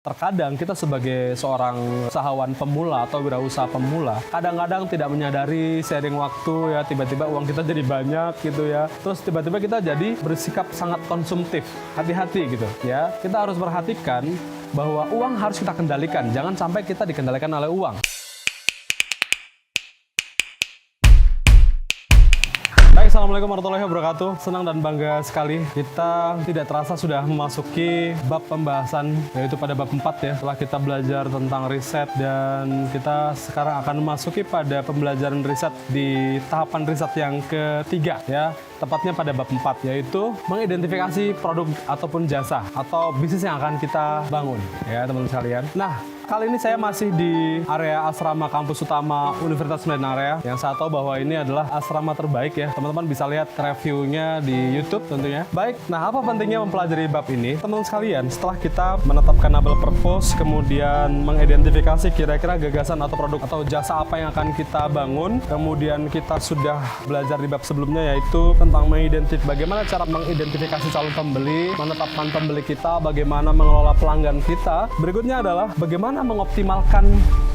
Terkadang kita sebagai seorang usahawan pemula atau wirausaha pemula, kadang-kadang tidak menyadari seiring waktu ya, tiba-tiba uang kita jadi banyak gitu ya. Terus tiba-tiba kita jadi bersikap sangat konsumtif. Hati-hati gitu ya. Kita harus perhatikan bahwa uang harus kita kendalikan. Jangan sampai kita dikendalikan oleh uang. Baik, assalamualaikum warahmatullahi wabarakatuh. Senang dan bangga sekali kita tidak terasa sudah memasuki bab pembahasan, yaitu pada bab 4 ya. Setelah kita belajar tentang riset dan kita sekarang akan memasuki pada pembelajaran riset di tahapan riset yang ketiga ya. Tepatnya pada bab 4, yaitu mengidentifikasi produk ataupun jasa atau bisnis yang akan kita bangun ya teman-teman sekalian. Nah, kali ini saya masih di area asrama kampus utama Universitas Medan Area, yang saya tahu bahwa ini adalah asrama terbaik ya. Teman-teman bisa lihat reviewnya di YouTube tentunya. Baik, nah apa pentingnya mempelajari bab ini? Teman-teman sekalian, setelah kita menetapkan noble purpose, kemudian mengidentifikasi kira-kira gagasan atau produk atau jasa apa yang akan kita bangun, kemudian kita sudah belajar di bab sebelumnya yaitu tentang bagaimana cara mengidentifikasi calon pembeli, menetapkan pembeli kita, bagaimana mengelola pelanggan kita. Berikutnya adalah bagaimana mengoptimalkan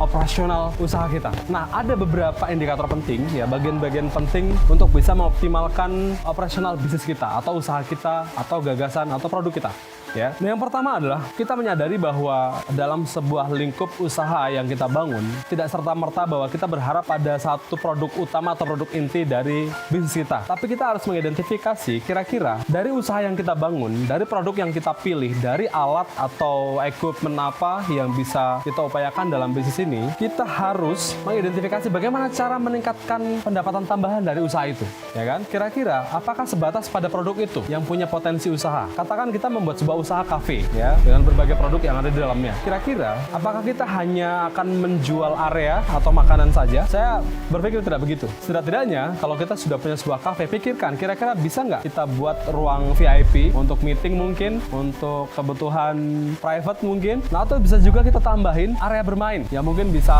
operasional usaha kita. Nah, ada beberapa indikator penting ya, bagian-bagian penting untuk bisa mengoptimalkan operasional bisnis kita atau usaha kita atau gagasan atau produk kita. Ya. Nah, yang pertama adalah kita menyadari bahwa dalam sebuah lingkup usaha yang kita bangun, tidak serta-merta bahwa kita berharap pada satu produk utama atau produk inti dari bisnis kita. Tapi kita harus mengidentifikasi kira-kira dari usaha yang kita bangun, dari produk yang kita pilih, dari alat atau equipment apa yang bisa kita upayakan dalam bisnis ini, kita harus mengidentifikasi bagaimana cara meningkatkan pendapatan tambahan dari usaha itu. Ya kan? Kira-kira apakah sebatas pada produk itu yang punya potensi usaha? Katakan kita membuat sebuah usaha kafe ya, dengan berbagai produk yang ada di dalamnya. Kira-kira apakah kita hanya akan menjual area atau makanan saja? Saya berpikir tidak begitu. Setidak-tidaknya kalau kita sudah punya sebuah kafe, pikirkan kira-kira bisa nggak kita buat ruang VIP untuk meeting mungkin, untuk kebutuhan private mungkin. Nah, atau bisa juga kita tambahin area bermain yang mungkin bisa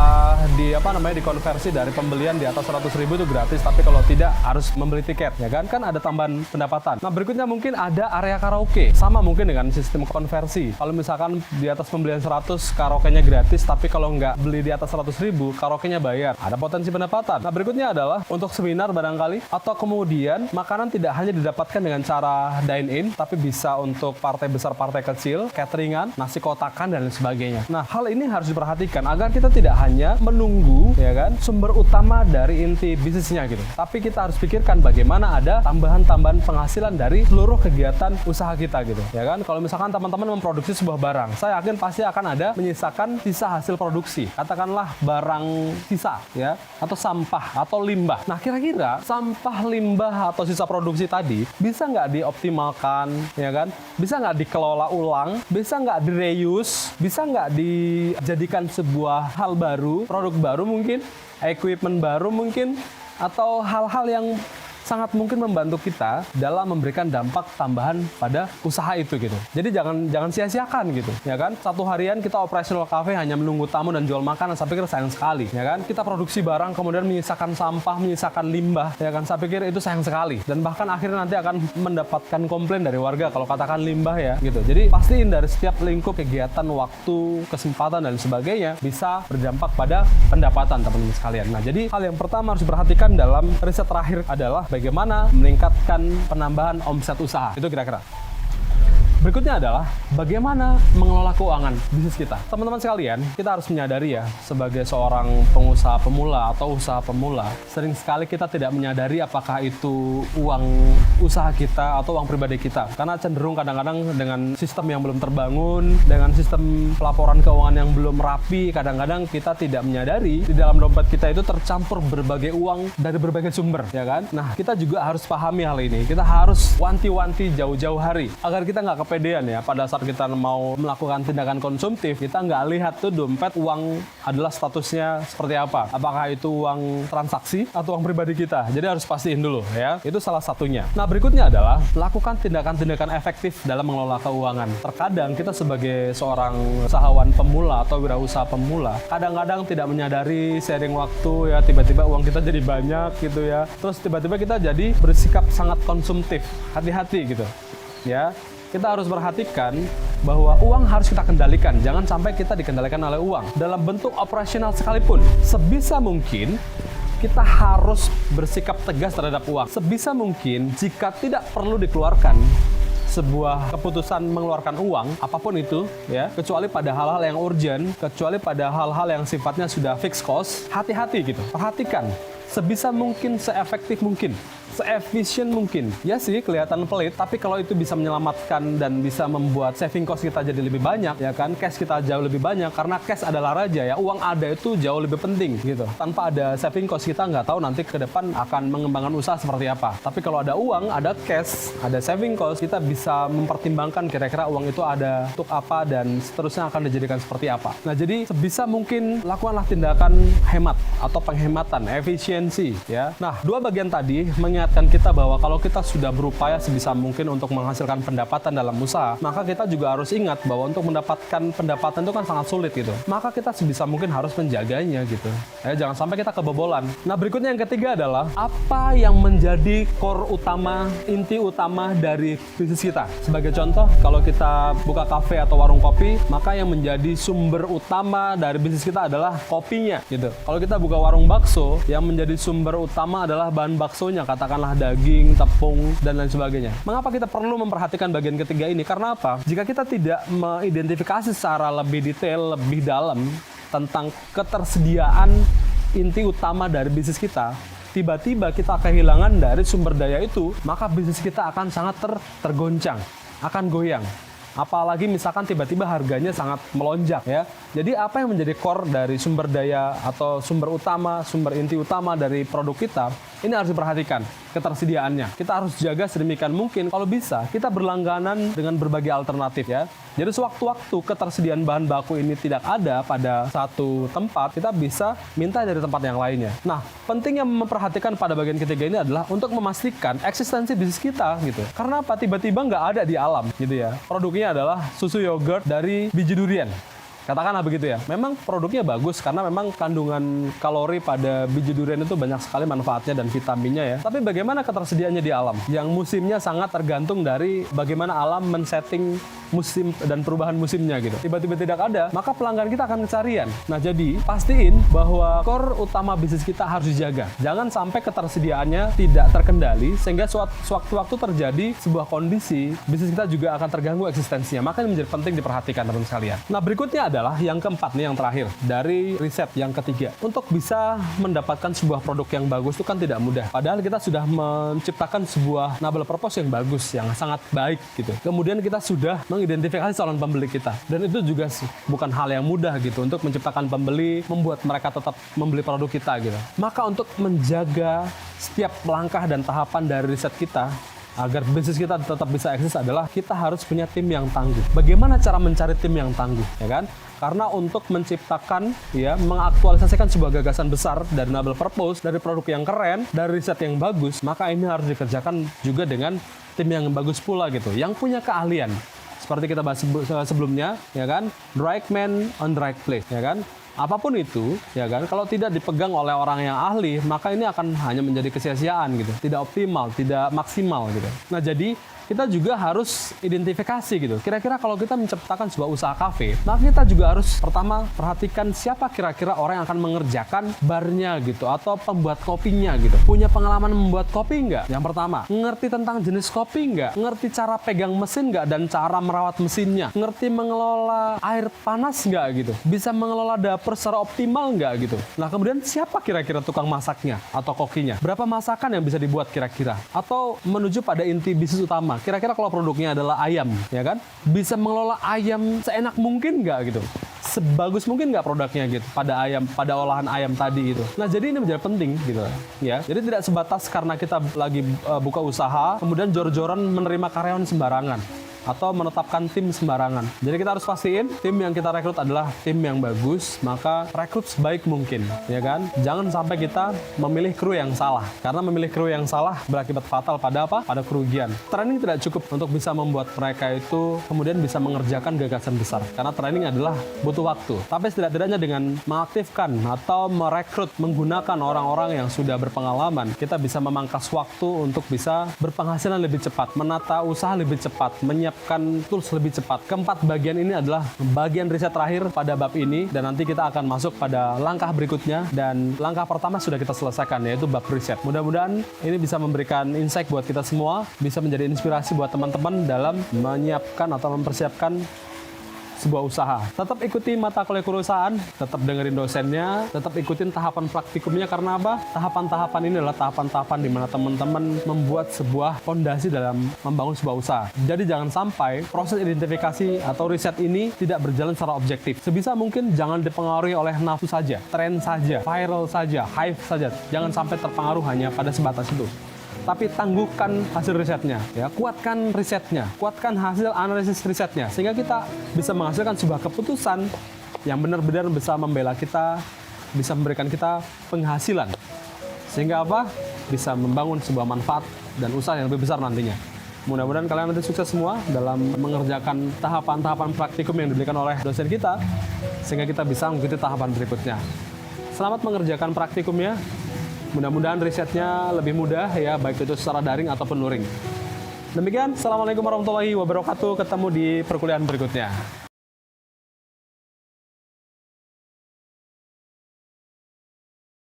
dikonversi dari pembelian di atas 100.000 itu gratis, tapi kalau tidak harus membeli tiket ya kan ada tambahan pendapatan. Nah, berikutnya mungkin ada area karaoke, sama mungkin dengan sistem konversi. Kalau misalkan di atas pembelian 100 karaoke-nya gratis, tapi kalau nggak beli di atas 100.000 karaoke-nya bayar, ada potensi pendapatan. Nah, berikutnya adalah untuk seminar barangkali, atau kemudian makanan tidak hanya didapatkan dengan cara dine-in, tapi bisa untuk partai besar, partai kecil, cateringan, nasi kotakan dan lain sebagainya. Nah, hal ini harus diperhatikan agar kita tidak hanya menunggu ya kan sumber utama dari inti bisnisnya gitu, tapi kita harus pikirkan bagaimana ada tambahan-tambahan penghasilan dari seluruh kegiatan usaha kita gitu ya kan. Kalau misalkan teman-teman memproduksi sebuah barang, saya yakin pasti akan ada menyisakan sisa hasil produksi, katakanlah barang sisa ya, atau sampah atau limbah. Nah, kira-kira sampah, limbah atau sisa produksi tadi bisa nggak dioptimalkan ya kan, bisa nggak dikelola ulang, bisa nggak direuse, bisa nggak dijadikan sebuah hal baru, produk baru mungkin, equipment baru mungkin, atau hal-hal yang sangat mungkin membantu kita dalam memberikan dampak tambahan pada usaha itu gitu. Jadi jangan sia-siakan gitu, ya kan? Satu harian kita operasional cafe hanya menunggu tamu dan jual makanan, saya pikir sayang sekali, ya kan? Kita produksi barang kemudian menyisakan sampah, menyisakan limbah, ya kan? Saya pikir itu sayang sekali. Dan bahkan akhirnya nanti akan mendapatkan komplain dari warga kalau katakan limbah ya, gitu. Jadi pastiin dari setiap lingkup kegiatan, waktu, kesempatan dan sebagainya bisa berdampak pada pendapatan teman-teman sekalian. Nah, jadi hal yang pertama harus diperhatikan dalam riset terakhir adalah bagaimana meningkatkan penambahan omset usaha. Itu kira-kira. Berikutnya adalah bagaimana mengelola keuangan bisnis kita. Teman-teman sekalian, kita harus menyadari ya, sebagai seorang pengusaha pemula atau usaha pemula, sering sekali kita tidak menyadari apakah itu uang usaha kita atau uang pribadi kita. Karena cenderung kadang-kadang dengan sistem yang belum terbangun, dengan sistem pelaporan keuangan yang belum rapi, kadang-kadang kita tidak menyadari di dalam dompet kita itu tercampur berbagai uang dari berbagai sumber, ya kan? Nah, kita juga harus pahami hal ini. Kita harus wanti-wanti jauh-jauh hari agar kita nggak kepedean ya, pada saat kita mau melakukan tindakan konsumtif, kita nggak lihat tuh dompet uang adalah statusnya seperti apa, apakah itu uang transaksi atau uang pribadi kita. Jadi harus pastiin dulu ya, itu salah satunya. Nah, berikutnya adalah lakukan tindakan-tindakan efektif dalam mengelola keuangan. Terkadang kita sebagai seorang usahawan pemula atau wirausaha pemula, kadang-kadang tidak menyadari seiring waktu ya, tiba-tiba uang kita jadi banyak gitu ya, terus tiba-tiba kita jadi bersikap sangat konsumtif. Hati-hati gitu ya. Kita harus perhatikan bahwa uang harus kita kendalikan. Jangan sampai kita dikendalikan oleh uang. Dalam bentuk operasional sekalipun, sebisa mungkin kita harus bersikap tegas terhadap uang. Sebisa mungkin jika tidak perlu dikeluarkan sebuah keputusan mengeluarkan uang, apapun itu, ya, kecuali pada hal-hal yang urgent, kecuali pada hal-hal yang sifatnya sudah fixed cost, hati-hati gitu. Perhatikan, sebisa mungkin, seefektif mungkin, seefisien mungkin. Ya sih, kelihatan pelit, tapi kalau itu bisa menyelamatkan dan bisa membuat saving cost kita jadi lebih banyak, ya kan, cash kita jauh lebih banyak, karena cash adalah raja ya, uang ada itu jauh lebih penting gitu. Tanpa ada saving cost kita nggak tahu nanti ke depan akan mengembangkan usaha seperti apa. Tapi kalau ada uang, ada cash, ada saving cost, kita bisa mempertimbangkan kira-kira uang itu ada untuk apa dan seterusnya akan dijadikan seperti apa. Nah, jadi sebisa mungkin lakukanlah tindakan hemat atau penghematan, efisiensi ya. Nah, dua bagian tadi mengingatkan kita bahwa kalau kita sudah berupaya sebisa mungkin untuk menghasilkan pendapatan dalam usaha, maka kita juga harus ingat bahwa untuk mendapatkan pendapatan itu kan sangat sulit gitu. Maka kita sebisa mungkin harus menjaganya gitu. Ya, jangan sampai kita kebobolan. Nah, berikutnya yang ketiga adalah apa yang menjadi core utama, inti utama dari bisnis kita. Sebagai contoh, kalau kita buka kafe atau warung kopi, maka yang menjadi sumber utama dari bisnis kita adalah kopinya gitu. Kalau kita buka warung bakso, yang menjadi sumber utama adalah bahan baksonya, katakanlah daging, tepung, dan lain sebagainya. Mengapa kita perlu memperhatikan bagian ketiga ini? Karena apa? Jika kita tidak mengidentifikasi secara lebih detail, lebih dalam tentang ketersediaan inti utama dari bisnis kita, tiba-tiba kita kehilangan dari sumber daya itu, maka bisnis kita akan sangat tergoncang, akan goyang. Apalagi misalkan tiba-tiba harganya sangat melonjak ya. Jadi apa yang menjadi core dari sumber daya atau sumber utama, sumber inti utama dari produk kita, ini harus diperhatikan ketersediaannya. Kita harus jaga sedemikian mungkin. Kalau bisa, kita berlangganan dengan berbagai alternatif ya. Jadi sewaktu-waktu ketersediaan bahan baku ini tidak ada pada satu tempat, kita bisa minta dari tempat yang lainnya. Nah, penting yang memperhatikan pada bagian ketiga ini adalah untuk memastikan eksistensi bisnis kita gitu. Karena apa? Tiba-tiba nggak ada di alam gitu ya. Produknya adalah susu yogurt dari biji durian. Katakanlah begitu ya. Memang produknya bagus karena memang kandungan kalori pada biji durian itu banyak sekali manfaatnya dan vitaminnya ya. Tapi bagaimana ketersediaannya di alam? Yang musimnya sangat tergantung dari bagaimana alam men-setting musim dan perubahan musimnya gitu. Tiba-tiba tidak ada, maka pelanggan kita akan kecarian. Nah, jadi pastiin bahwa core utama bisnis kita harus dijaga. Jangan sampai ketersediaannya tidak terkendali sehingga sewaktu-waktu terjadi sebuah kondisi bisnis kita juga akan terganggu eksistensinya. Maka ini menjadi penting diperhatikan teman-teman sekalian. Nah, berikutnya adalah yang keempat nih, yang terakhir dari riset yang ketiga. Untuk bisa mendapatkan sebuah produk yang bagus itu kan tidak mudah. Padahal kita sudah menciptakan sebuah noble purpose yang bagus, yang sangat baik gitu. Kemudian kita sudah mengidentifikasi calon pembeli kita. Dan itu juga bukan hal yang mudah gitu untuk menciptakan pembeli, membuat mereka tetap membeli produk kita gitu. Maka untuk menjaga setiap langkah dan tahapan dari riset kita agar bisnis kita tetap bisa eksis adalah kita harus punya tim yang tangguh. Bagaimana cara mencari tim yang tangguh, ya kan? Karena untuk menciptakan, ya, mengaktualisasikan sebuah gagasan besar dari noble purpose, dari produk yang keren, dari riset yang bagus, maka ini harus dikerjakan juga dengan tim yang bagus pula gitu, yang punya keahlian. Seperti kita bahas sebelumnya, ya kan? The right man on the right place, ya kan? Apapun itu, ya kan, kalau tidak dipegang oleh orang yang ahli, maka ini akan hanya menjadi kesia-siaan gitu, tidak optimal, tidak maksimal gitu. Nah, jadi kita juga harus identifikasi gitu. Kira-kira kalau kita menciptakan sebuah usaha kafe, maka kita juga harus pertama perhatikan siapa kira-kira orang yang akan mengerjakan barnya gitu, atau pembuat kopinya gitu. Punya pengalaman membuat kopi nggak? Yang pertama, ngerti tentang jenis kopi nggak? Ngerti cara pegang mesin nggak dan cara merawat mesinnya? Ngerti mengelola air panas nggak gitu? Bisa mengelola dapur secara optimal nggak gitu? Nah, kemudian siapa kira-kira tukang masaknya atau kokinya? Berapa masakan yang bisa dibuat kira-kira? Atau menuju pada inti bisnis utama, kira-kira kalau produknya adalah ayam, ya kan? Bisa mengelola ayam seenak mungkin nggak gitu? Sebagus mungkin nggak produknya gitu pada ayam, pada olahan ayam tadi itu. Nah, jadi ini menjadi penting gitu ya. Jadi tidak sebatas karena kita lagi buka usaha, kemudian jor-joran menerima karyawan sembarangan atau menetapkan tim sembarangan. Jadi kita harus pastiin tim yang kita rekrut adalah tim yang bagus, maka rekrut sebaik mungkin, ya kan? Jangan sampai kita memilih kru yang salah, karena memilih kru yang salah berakibat fatal pada apa? Pada kerugian. Training tidak cukup untuk bisa membuat mereka itu kemudian bisa mengerjakan gagasan besar, karena training adalah butuh waktu. Tapi setidak-tidaknya dengan mengaktifkan atau merekrut menggunakan orang-orang yang sudah berpengalaman, kita bisa memangkas waktu untuk bisa berpenghasilan lebih cepat, menata usaha lebih cepat, menyiapkan menyiapkan tools lebih cepat. Keempat bagian ini adalah bagian riset terakhir pada bab ini, dan nanti kita akan masuk pada langkah berikutnya, dan langkah pertama sudah kita selesaikan, yaitu bab riset. Mudah-mudahan ini bisa memberikan insight buat kita semua, bisa menjadi inspirasi buat teman-teman dalam menyiapkan atau mempersiapkan sebuah usaha. Tetap ikuti mata kuliah kewirausahaan, tetap dengerin dosennya, tetap ikutin tahapan praktikumnya. Karena apa? Tahapan-tahapan ini adalah tahapan-tahapan di mana teman-teman membuat sebuah fondasi dalam membangun sebuah usaha. Jadi jangan sampai proses identifikasi atau riset ini tidak berjalan secara objektif. Sebisa mungkin jangan dipengaruhi oleh nafsu saja, tren saja, viral saja, hype saja. Jangan sampai terpengaruh hanya pada sebatas itu. Tapi tangguhkan hasil risetnya, ya, kuatkan risetnya, kuatkan hasil analisis risetnya, sehingga kita bisa menghasilkan sebuah keputusan yang benar-benar bisa membela kita, bisa memberikan kita penghasilan, sehingga apa? Bisa membangun sebuah manfaat dan usaha yang lebih besar nantinya. Mudah-mudahan kalian nanti sukses semua dalam mengerjakan tahapan-tahapan praktikum yang diberikan oleh dosen kita, sehingga kita bisa mengikuti tahapan berikutnya. Selamat mengerjakan praktikumnya. Mudah-mudahan risetnya lebih mudah ya, baik itu secara daring ataupun luring. Demikian, Assalamualaikum warahmatullahi wabarakatuh. Ketemu di perkuliahan berikutnya.